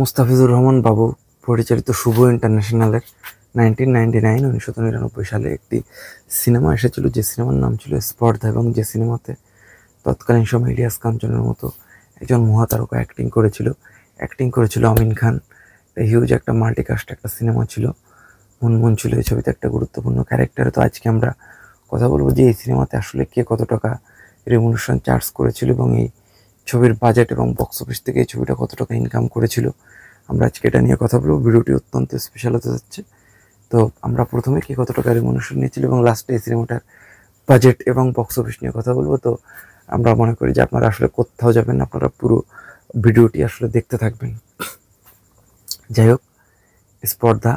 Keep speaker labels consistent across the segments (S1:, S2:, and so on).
S1: মুস্তাফিজুর রহমান বাবু পরিচালিত শুভ ইন্টারন্যাশনালের 1999 সালে একটি সিনেমা এসেছিল, যে সিনেমার নাম ছিল স্পর্ধা, এবং যে সিনেমাতে তৎকালীন সময় ইলিয়াস কাঞ্চনের মতো একজন মহাতারকা অ্যাক্টিং করেছিল আমিন খান। হিউজ একটা মাল্টিকাস্ট একটা সিনেমা ছিল। মুনমুন ছিল এই ছবিতে একটা গুরুত্বপূর্ণ ক্যারেক্টার। তো আজকে আমরা কথা বলবো যে এই সিনেমাতে আসলে কে কত টাকা রেমুনেশন চার্জ করেছিল এবং এই ছবির বাজেট এবং বক্স অফিস থেকে এই ছবিটা কত টাকা ইনকাম করেছিল। আমরা আজকে এটা নিয়ে কথা বলবো। ভিডিওটি অত্যন্ত স্পেশাল হতে যাচ্ছে। তো আমরা প্রথমে কে কত টাকা রেমুনেশন নিয়েছিল এবং লাস্টে এই সিনেমাটার বাজেট এবং বক্স অফিস নিয়ে কথা বলবো। তো আমরা মনে করি যে আপনারা আসলে কোথাও যাবেন না, আপনারা পুরো ভিডিওটি আসলে দেখতে থাকবেন। যাই হোক, স্পর্ধা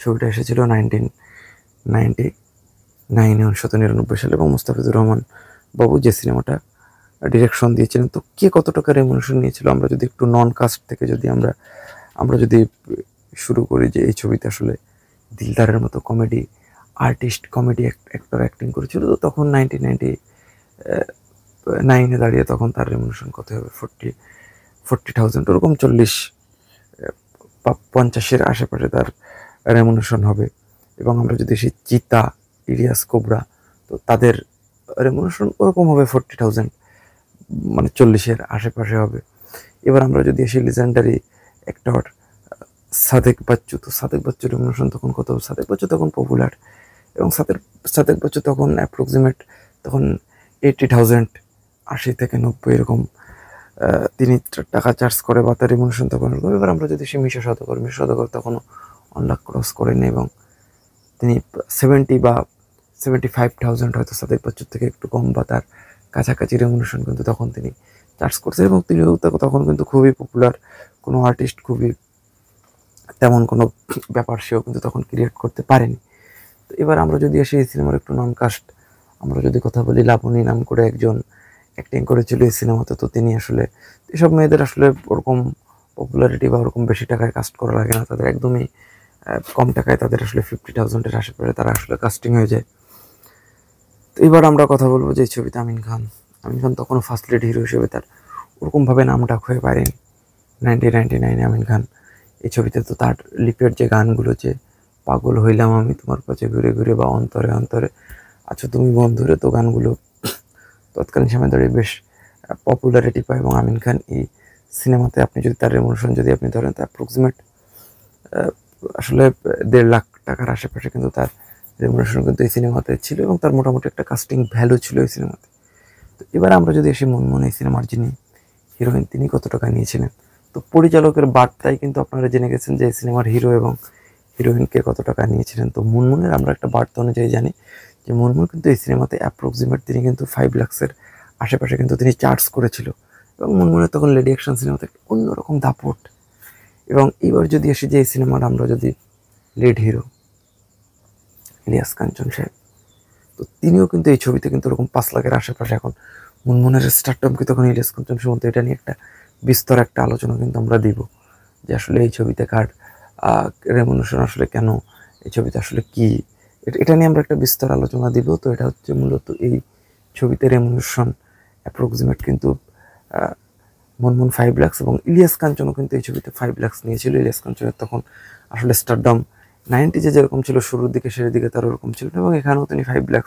S1: ছবিটা এসেছিল 1999 সালে এবং মুস্তাফিজুর রহমান বাবু যে সিনেমাটা ডিরেকশন দিয়েছিলেন। তো কে কত টাকা রেমুনেশন নিয়েছিল আমরা যদি একটু নন কাস্ট থেকে যদি আমরা যদি শুরু করি, যে এই ছবিতে আসলে দিলদারের মতো কমেডি অ্যাক্টর অ্যাক্টিং করেছিল। তো তখন 1999 দাঁড়িয়ে তখন তার রেমুনেশন কত হবে? 40,000, ওরকম 40-50-এর আশেপাশে তার রেমুনেশন হবে। এবং আমরা যদি সেই চিতা, ইলিয়াস কোবরা, তো তাদের রেমুনেশন ওরকম হবে 40,000, মানে 40-এর আশেপাশে হবে। এবার আমরা যদি এসে লিজেন্ডারি অ্যাক্টর সাদেক বাচ্চু, তো সাদেক বাচ্চুর রেমুনেশন তখন কত? সাদেক বাচ্চু তখন পপুলার, এবং সাদেক বাচ্চু তখন অ্যাপ্রক্সিমেট তখন 80,000, 80 থেকে 90 এরকম তিনি টাকা চার্জ করে, বা তার রেমুনেশন তখন এরকম। এবার আমরা যদি সে মিশা সদাগর তখনও 1 লাখ ক্রস করেনি, এবং তিনি 70 বা 75,000 হয়তো সাদেক বাচ্চুর থেকে একটু কম বা তার কাছাকাছি রেমুনেশন কিন্তু তখন তিনি চার্জ করছেন। এবং তিনিও তখন কিন্তু খুবই পপুলার কোনো আর্টিস্ট, খুবই তেমন কোনো ব্যাপার সেও কিন্তু তখন ক্রিয়েট করতে পারেনি। তো এবার আমরা যদি এসে এই সিনেমার একটু নন কাস্ট আমরা যদি কথা বলি, লাবণী নাম করে একজন অ্যাক্টিং করেছিল এই সিনেমাতে। তো তিনি আসলে এসব মেয়েদের আসলে ওরকম পপুলারিটি বা ওরকম বেশি টাকায় কাস্ট করা লাগে না, তাদের একদমই কম টাকায় তাদের আসলে 50,000-এর আশেপাশে তারা আসলে কাস্টিং হয়ে যায়। তো এবার আমরা কথা বলবো যে এই ছবিতে আমিন খান তখনও ফার্স্ট লিড হিরো হিসেবে তার ওরকমভাবে নামটা হয়ে পারেনি। 1999 আমিন খান এই ছবিতে তো তার লিপের যে গানগুলো, যে পাগল হইলাম আমি তোমার কাছে ঘুরে ঘুরে, বা অন্তরে অন্তরে আছো তুমি বন্ধুরে, তো গানগুলো তৎকালীন সময় দাঁড়িয়ে বেশ পপুলারিটি পায়। এবং আমিন খান এই সিনেমাতে আপনি যদি তার রেমুনেশন যদি আপনি ধরেন, তো অ্যাপ্রক্সিমেট আসলে 1.5 লাখ টাকার আশেপাশে কিন্তু তার রেমুনেশন কিন্তু এই সিনেমাতে ছিল, এবং তার মোটামুটি একটা কাস্টিং ভ্যালু ছিল এই সিনেমাতে। তো এবার আমরা যদি এসে মুনমুন, এই সিনেমার যিনি হিরোইন, তিনি কত টাকা নিয়েছিলেন। তো পরিচালকের বার্তায় কিন্তু আপনারা জেনে গেছেন যে এই সিনেমার হিরো এবং হিরোইনকে কত টাকা নিয়েছিলেন। তো মুনমুনের আমরা একটা বার্তা অনুযায়ী জানি যে মুনমুন কিন্তু এই সিনেমাতে অ্যাপ্রক্সিমেট তিনি কিন্তু 5 লাখের আশেপাশে কিন্তু তিনি চার্জ করেছিল। এবং মুনমুনের তখন লেডি অ্যাকশন সিনেমাতে অন্যরকম দাপট। এবং এবার যদি এসে যে এই সিনেমার আমরা যদি লিড হিরো ইলিয়াস কাঞ্চন সাহেব, তো তিনিও কিন্তু এই ছবিতে কিন্তু ওরকম 5 লাখের আশেপাশে। এখন মুনমুনের স্টারডম কি তখন ইলিয়াস কাঞ্চন সম্বন্ধে এটা নিয়ে একটা বিস্তর একটা আলোচনা কিন্তু আমরা দিব, যে আসলে এই ছবিতে কার রেমুনেশন আসলে কেন, এই ছবিতে আসলে কি, এটা নিয়ে আমরা একটা বিস্তর আলোচনা দিব। তো এটা হচ্ছে মূলত এই ছবিতে রেমুনেশন অ্যাপ্রক্সিমেট কিন্তু মুনমুন 5 লাখ, এবং ইলিয়াস কাঞ্চনও কিন্তু এই ছবিতে 5 লাখ নিয়েছিল। ইলিয়াস কাঞ্চনের তখন আসলে স্টারডম 90 যেরকম ছিল শুরুর দিকে, শেষের দিকে তার ওরকম ছিল, এবং এখানেও তিনি 5 লাখ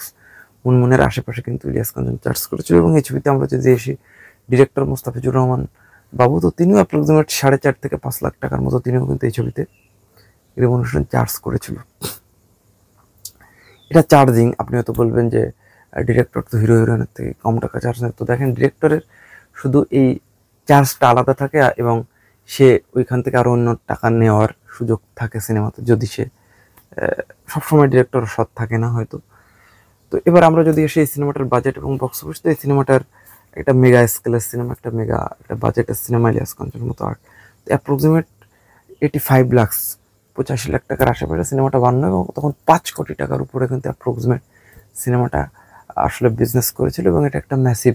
S1: মুনমুনের আশেপাশে কিন্তু ইলিয়াস কাঞ্চন চার্জ করেছিল। এবং এই ছবিতে আমরা যদি এসে ডিরেক্টর মুস্তাফিজুর রহমান বাবু, তো তিনিও অ্যাপ্রক্সিমেট 4.5 থেকে 5 লাখ টাকার মতো তিনিও কিন্তু এই ছবিতে রেমুনেশন চার্জ করেছিল। এটা চার্জিং। আপনি হয়তো বলবেন যে ডিরেক্টর তো হিরো হিরোইনের থেকে কম টাকা চার্জ নেয়। তো দেখেন, ডিরেক্টরের শুধু এই চার্জটা আলাদা থাকে, এবং সে ওইখান থেকে আরও অন্য টাকা নেওয়ার সুযোগ থাকে সিনেমাতে, যদি সে সবসময় ডিরেক্টর সৎ থাকে না হয়তো। তো এবার আমরা যদি এসে এই সিনেমাটার বাজেট এবং বক্স অফিস, তো এই সিনেমাটার একটা মেগা স্কেলের সিনেমা, একটা বাজেটের সিনেমা ইলিয়াস কাঞ্চনের মতো আর্ট। তো অ্যাপ্রক্সিমেট 85 লাখ, 85 লাখ টাকার আশেপাশে সিনেমাটা বানানো, এবং তখন 5 কোটি টাকার উপরে কিন্তু অ্যাপ্রক্সিমেট সিনেমাটা আসলে বিজনেস করেছিল। এবং এটা একটা ম্যাসিভ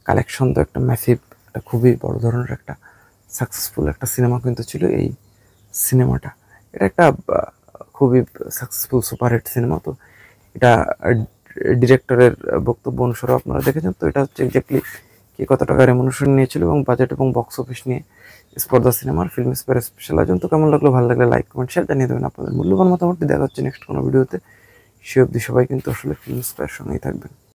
S1: কালেকশন, তো একটা ম্যাসিভ, একটা খুবই বড় ধরনের একটা সাকসেসফুল একটা সিনেমা কিন্তু ছিল এই সিনেমাটা। এটা একটা খুবই সাকসেসফুল সুপারহিট সিনেমা। তো এটা ডিরেক্টরের বক্তব্য অনুসারে আপনারা দেখেছেন। তো এটা হচ্ছে এক্স্যাক্টলি কে কত টাকা রেমুনেশন নিয়েছিল এবং বাজেট এবং বক্স অফিস নিয়ে স্পর্ধা সিনেমার ফিল্ম স্পেয়ার স্পেশাল আয়োজন। তো কেমন লাগলো, ভালো লাগলে লাইক কমেন্ট শেয়ার জানিয়ে দেবেন আপনাদের মূল্যবান মতামতটি। দেখা হচ্ছে নেক্সট কোনো ভিডিওতে। সে অবধি সবাই কিন্তু আসলে ফিল্ম স্পেয়ার সঙ্গেই থাকবেন।